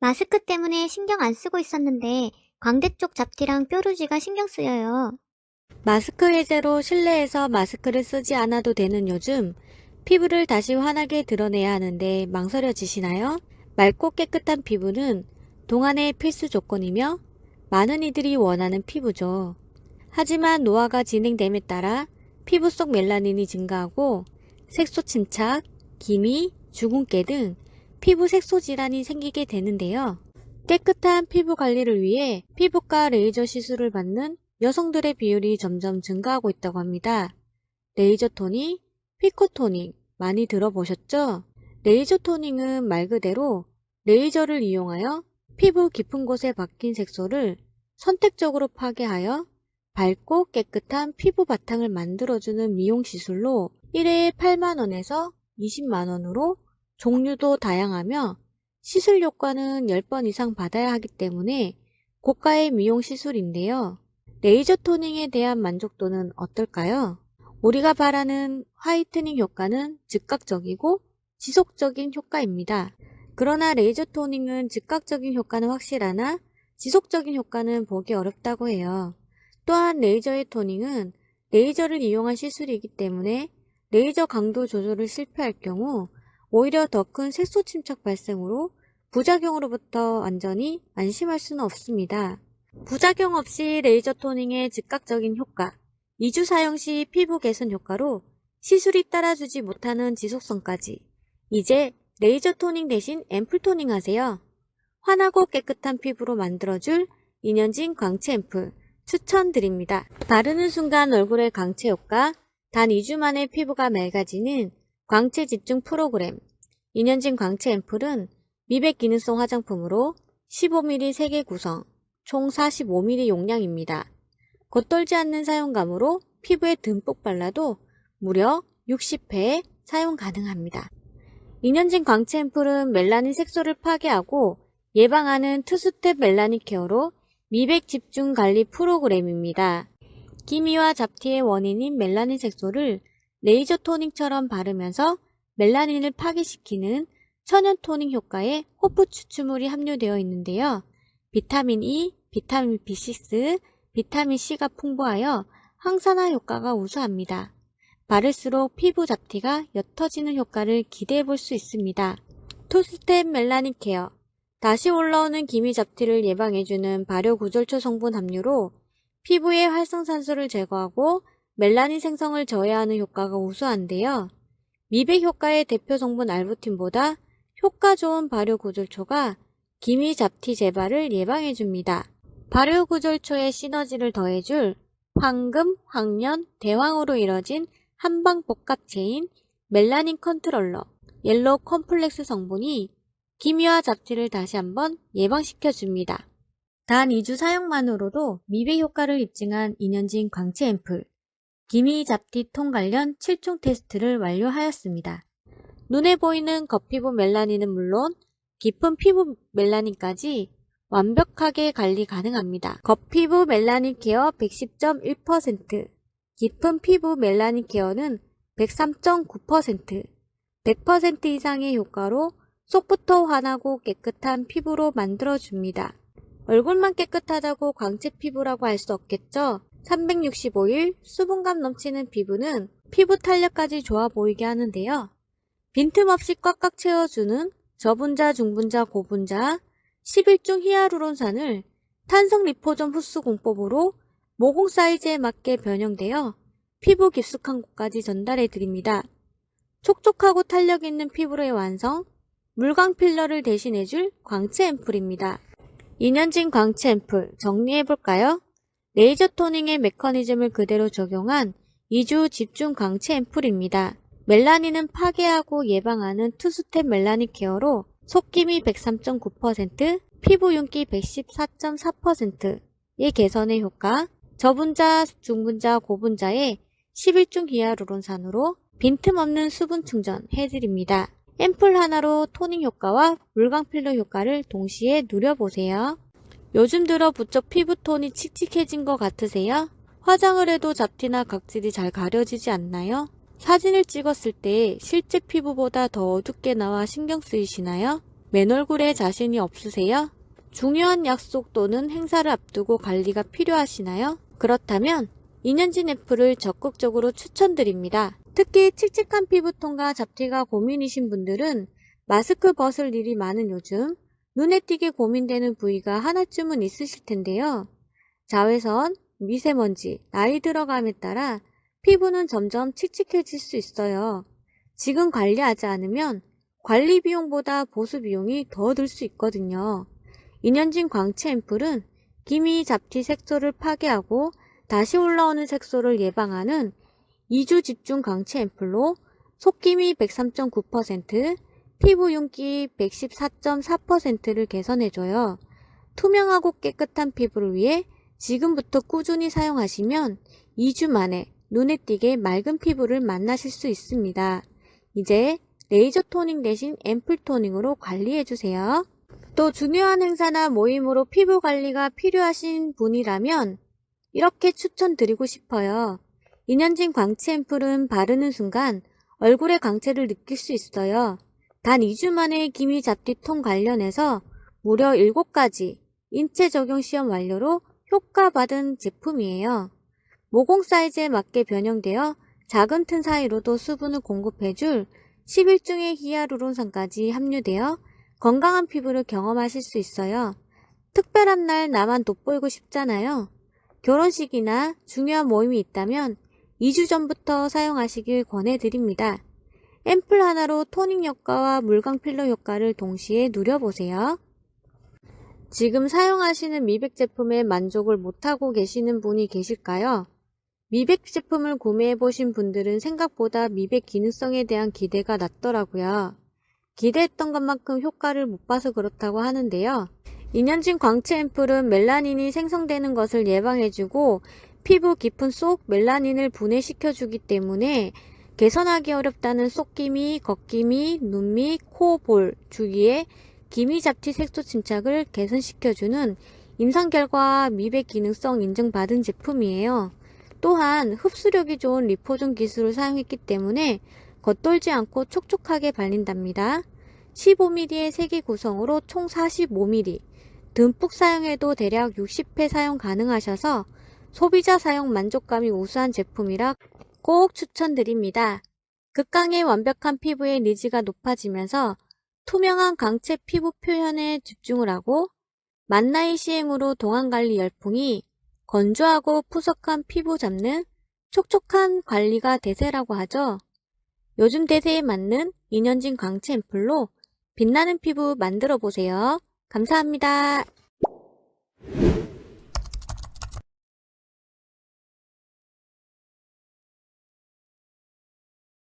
마스크 때문에 신경 안 쓰고 있었는데 광대 쪽 잡티랑 뾰루지가 신경 쓰여요. 마스크 해제로 실내에서 마스크를 쓰지 않아도 되는 요즘 피부를 다시 환하게 드러내야 하는데 망설여지시나요? 맑고 깨끗한 피부는 동안의 필수 조건이며 많은 이들이 원하는 피부죠. 하지만 노화가 진행됨에 따라 피부 속 멜라닌이 증가하고 색소 침착, 기미, 주근깨 등 피부 색소 질환이 생기게 되는데요. 깨끗한 피부 관리를 위해 피부과 레이저 시술을 받는 여성들의 비율이 점점 증가하고 있다고 합니다. 레이저 토닝, 피코 토닝 많이 들어보셨죠? 레이저 토닝은 말 그대로 레이저를 이용하여 피부 깊은 곳에 박힌 색소를 선택적으로 파괴하여 밝고 깨끗한 피부 바탕을 만들어주는 미용 시술로 1회에 8만원에서 20만원으로 종류도 다양하며 시술 효과는 10번 이상 받아야 하기 때문에 고가의 미용 시술인데요. 레이저 토닝에 대한 만족도는 어떨까요? 우리가 바라는 화이트닝 효과는 즉각적이고 지속적인 효과입니다. 그러나 레이저 토닝은 즉각적인 효과는 확실하나 지속적인 효과는 보기 어렵다고 해요. 또한 레이저의 토닝은 레이저를 이용한 시술이기 때문에 레이저 강도 조절을 실패할 경우 오히려 더 큰 색소 침착 발생으로 부작용으로부터 완전히 안심할 수는 없습니다. 부작용 없이 레이저 토닝의 즉각적인 효과, 2주 사용 시 피부 개선 효과로 시술이 따라주지 못하는 지속성까지. 이제 레이저 토닝 대신 앰플 토닝 하세요. 환하고 깨끗한 피부로 만들어줄 이년진 광채 앰플 추천드립니다. 바르는 순간 얼굴의 광채 효과, 단 2주 만에 피부가 맑아지는 광채 집중 프로그램. 이년진 광채 앰플은 미백 기능성 화장품으로 15ml 3개 구성, 총 45ml 용량입니다. 겉돌지 않는 사용감으로 피부에 듬뿍 발라도 무려 60회 사용 가능합니다. 이년진 광채 앰플은 멜라닌 색소를 파괴하고 예방하는 투스텝 멜라닌 케어로 미백 집중 관리 프로그램입니다. 기미와 잡티의 원인인 멜라닌 색소를 레이저 토닝처럼 바르면서 멜라닌을 파괴시키는 천연 토닝 효과에 호프 추출물이 함유되어 있는데요. 비타민 E, 비타민 B6, 비타민 C가 풍부하여 항산화 효과가 우수합니다. 바를수록 피부 잡티가 옅어지는 효과를 기대해 볼 수 있습니다. 투스텝 멜라닌 케어, 다시 올라오는 기미 잡티를 예방해주는 발효구절초 성분 함유로 피부의 활성산소를 제거하고 멜라닌 생성을 저해하는 효과가 우수한데요. 미백 효과의 대표 성분 알부틴보다 효과 좋은 발효구절초가 기미 잡티 재발을 예방해줍니다. 발효구절초의 시너지를 더해줄 황금, 황련, 대황으로 이뤄진 한방 복합체인 멜라닌 컨트롤러, 옐로우 컴플렉스 성분이 기미와 잡티를 다시 한번 예방시켜줍니다. 단 2주 사용만으로도 미백 효과를 입증한 이년진 광채 앰플, 기미 잡티 통 관련 7종 테스트를 완료하였습니다. 눈에 보이는 겉피부 멜라닌은 물론 깊은 피부 멜라닌까지 완벽하게 관리 가능합니다. 겉피부 멜라닌 케어 110.1%, 깊은 피부 멜라닌 케어는 103.9%, 100% 이상의 효과로 속부터 환하고 깨끗한 피부로 만들어줍니다. 얼굴만 깨끗하다고 광채 피부라고 할 수 없겠죠? 365일 수분감 넘치는 피부는 피부 탄력까지 좋아 보이게 하는데요. 빈틈없이 꽉꽉 채워주는 저분자, 중분자, 고분자 11중 히아루론산을 탄성 리포점 흡수 공법으로 모공 사이즈에 맞게 변형되어 피부 깊숙한 곳까지 전달해 드립니다. 촉촉하고 탄력 있는 피부의 완성, 물광 필러를 대신해줄 광채 앰플입니다. 이년진 광채 앰플 정리해볼까요? 레이저 토닝의 메커니즘을 그대로 적용한 2주 집중 광채 앰플입니다. 멜라닌은 파괴하고 예방하는 투스텝 멜라닌 케어로 속기미 103.9%, 피부 윤기 114.4%의 개선의 효과, 저분자, 중분자, 고분자의 11중 히아루론산으로 빈틈없는 수분 충전 해드립니다. 앰플 하나로 토닝 효과와 물광 필러 효과를 동시에 누려보세요. 요즘 들어 부쩍 피부톤이 칙칙해진 것 같으세요? 화장을 해도 잡티나 각질이 잘 가려지지 않나요? 사진을 찍었을 때 실제 피부보다 더 어둡게 나와 신경 쓰이시나요? 맨 얼굴에 자신이 없으세요? 중요한 약속 또는 행사를 앞두고 관리가 필요하시나요? 그렇다면 이년진 앰플을 적극적으로 추천드립니다. 특히 칙칙한 피부톤과 잡티가 고민이신 분들은 마스크 벗을 일이 많은 요즘 눈에 띄게 고민되는 부위가 하나쯤은 있으실 텐데요. 자외선, 미세먼지, 나이 들어감에 따라 피부는 점점 칙칙해질 수 있어요. 지금 관리하지 않으면 관리 비용보다 보수 비용이 더 들 수 있거든요. 이년진 광채 앰플은 기미, 잡티 색소를 파괴하고 다시 올라오는 색소를 예방하는 2주 집중 광채 앰플로 속기미 103.9%, 피부 윤기 114.4%를 개선해줘요. 투명하고 깨끗한 피부를 위해 지금부터 꾸준히 사용하시면 2주 만에 눈에 띄게 맑은 피부를 만나실 수 있습니다. 이제 레이저 토닝 대신 앰플 토닝으로 관리해주세요. 또 중요한 행사나 모임으로 피부 관리가 필요하신 분이라면 이렇게 추천드리고 싶어요. 이년진 광채 앰플은 바르는 순간 얼굴의 광채를 느낄 수 있어요. 단 2주 만에 기미 잡티 톤 관련해서 무려 7가지 인체 적용 시험 완료로 효과받은 제품이에요. 모공 사이즈에 맞게 변형되어 작은 틈 사이로도 수분을 공급해줄 11종의 히알루론산까지 함유되어 건강한 피부를 경험하실 수 있어요. 특별한 날 나만 돋보이고 싶잖아요. 결혼식이나 중요한 모임이 있다면 2주 전부터 사용하시길 권해드립니다. 앰플 하나로 토닝 효과와 물광 필러 효과를 동시에 누려보세요. 지금 사용하시는 미백 제품에 만족을 못하고 계시는 분이 계실까요? 미백 제품을 구매해보신 분들은 생각보다 미백 기능성에 대한 기대가 낮더라고요. 기대했던 것만큼 효과를 못 봐서 그렇다고 하는데요. 이년진 광채 앰플은 멜라닌이 생성되는 것을 예방해주고 피부 깊은 속 멜라닌을 분해시켜주기 때문에 개선하기 어렵다는 속기미, 겉기미, 눈밑, 코, 볼 주위에 기미 잡티 색소 침착을 개선시켜주는 임상 결과 미백 기능성 인증받은 제품이에요. 또한 흡수력이 좋은 리포존 기술을 사용했기 때문에 겉돌지 않고 촉촉하게 발린답니다. 15mm의 3개 구성으로 총 45mm, 듬뿍 사용해도 대략 60회 사용 가능하셔서 소비자 사용 만족감이 우수한 제품이라 꼭 추천드립니다. 극강의 완벽한 피부의 니즈가 높아지면서 투명한 광채 피부 표현에 집중을 하고 만나이 시행으로 동안관리 열풍이 건조하고 푸석한 피부 잡는 촉촉한 관리가 대세라고 하죠. 요즘 대세에 맞는 이년진 광채 앰플로 빛나는 피부 만들어 보세요. 감사합니다.